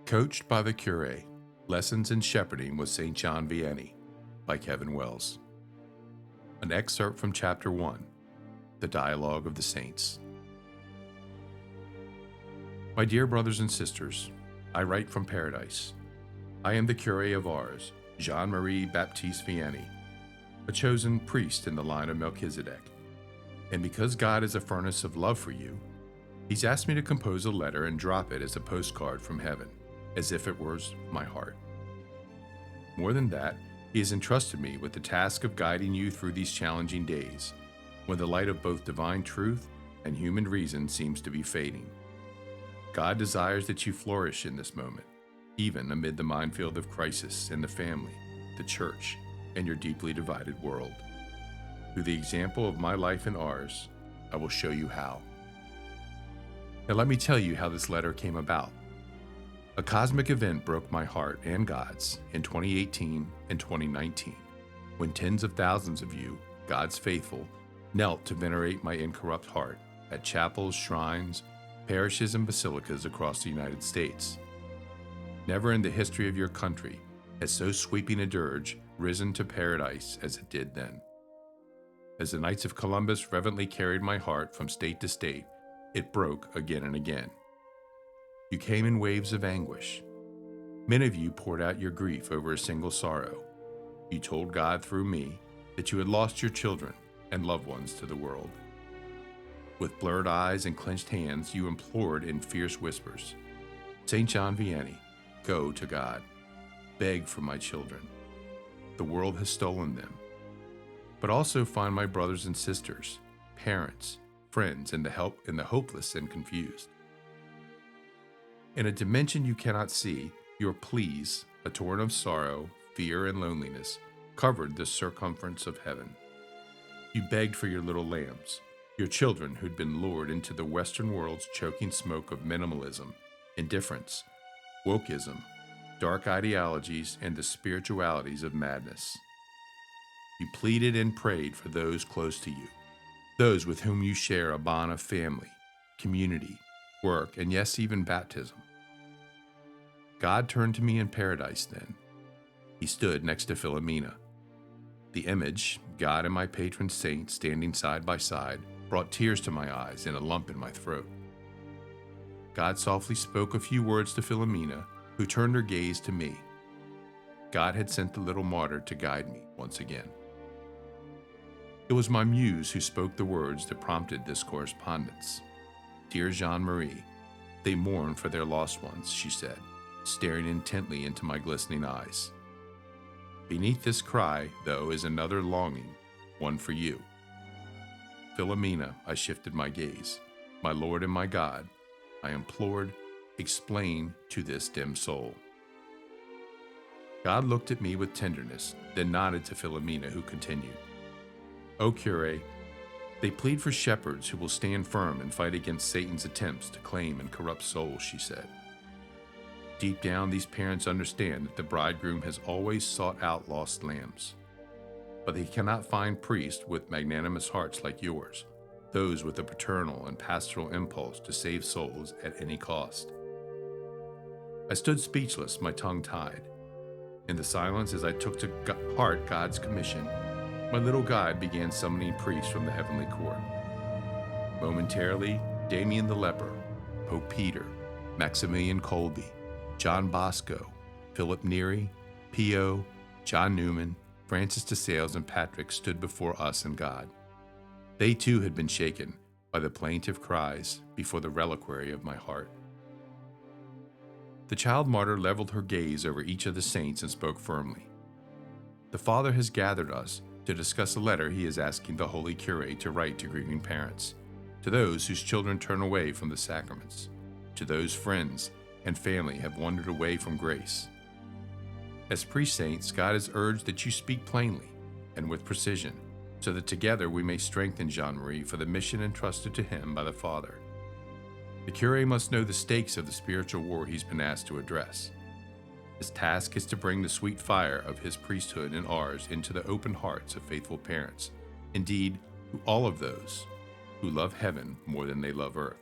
Coached by the Curé, Lessons in Shepherding with St. John Vianney by Kevin Wells. An excerpt from Chapter 1, The Dialogue of the Saints. My dear brothers and sisters, I write from paradise. I am the Curé of Ars, Jean-Marie Baptiste Vianney, a chosen priest in the line of Melchizedek. And because God is a furnace of love for you, He's asked me to compose a letter and drop it as a postcard from heaven, as if it was my heart. More than that, He has entrusted me with the task of guiding you through these challenging days, when the light of both divine truth and human reason seems to be fading. God desires that you flourish in this moment, even amid the minefield of crisis in the family, the church, and your deeply divided world. Through the example of my life and ours, I will show you how. Now let me tell you how this letter came about. A cosmic event broke my heart and God's in 2018 and 2019, when tens of thousands of you, God's faithful, knelt to venerate my incorrupt heart at chapels, shrines, parishes, and basilicas across the United States. Never in the history of your country has so sweeping a dirge risen to paradise as it did then. As the Knights of Columbus reverently carried my heart from state to state, it broke again and again. You came in waves of anguish. Many of you poured out your grief over a single sorrow. You told God through me that you had lost your children and loved ones to the world. With blurred eyes and clenched hands, you implored in fierce whispers, St. John Vianney, go to God. Beg for my children. The world has stolen them. But also find my brothers and sisters, parents, friends, and the hopeless and confused. In a dimension you cannot see, your pleas, a torrent of sorrow, fear, and loneliness, covered the circumference of heaven. You begged for your little lambs, your children who'd been lured into the Western world's choking smoke of minimalism, indifference, wokeism, dark ideologies, and the spiritualities of madness. You pleaded and prayed for those close to you, those with whom you share a bond of family, community, work, and yes, even baptism. God turned to me in paradise then. He stood next to Philomena. The image, God and my patron saint standing side by side, brought tears to my eyes and a lump in my throat. God softly spoke a few words to Philomena, who turned her gaze to me. God had sent the little martyr to guide me once again. It was my muse who spoke the words that prompted this correspondence. Dear Jean-Marie, they mourn for their lost ones, she said, staring intently into my glistening eyes. Beneath this cry, though, is another longing, one for you. Philomena, I shifted my gaze. My Lord and my God, I implored, explain to this dim soul. God looked at me with tenderness, then nodded to Philomena, who continued, O Curé, they plead for shepherds who will stand firm and fight against Satan's attempts to claim and corrupt souls, she said. Deep down, these parents understand that the bridegroom has always sought out lost lambs. But they cannot find priests with magnanimous hearts like yours, those with a paternal and pastoral impulse to save souls at any cost. I stood speechless, my tongue tied. In the silence, as I took to heart God's commission, my little guide began summoning priests from the heavenly court. Momentarily, Damien the leper, Pope Peter, Maximilian Kolbe, John Bosco, Philip Neri, Pio, John Newman, Francis de Sales, and Patrick stood before us and God. They too had been shaken by the plaintive cries before the reliquary of my heart. The child martyr leveled her gaze over each of the saints and spoke firmly. The Father has gathered us to discuss a letter he is asking the Holy Curé to write to grieving parents, to those whose children turn away from the sacraments, to those friends and family have wandered away from grace. As pre-saints, God has urged that you speak plainly and with precision, so that together we may strengthen Jean-Marie for the mission entrusted to him by the Father. The Curé must know the stakes of the spiritual war he's been asked to address. His task is to bring the sweet fire of his priesthood and ours into the open hearts of faithful parents, indeed, to all of those who love heaven more than they love earth.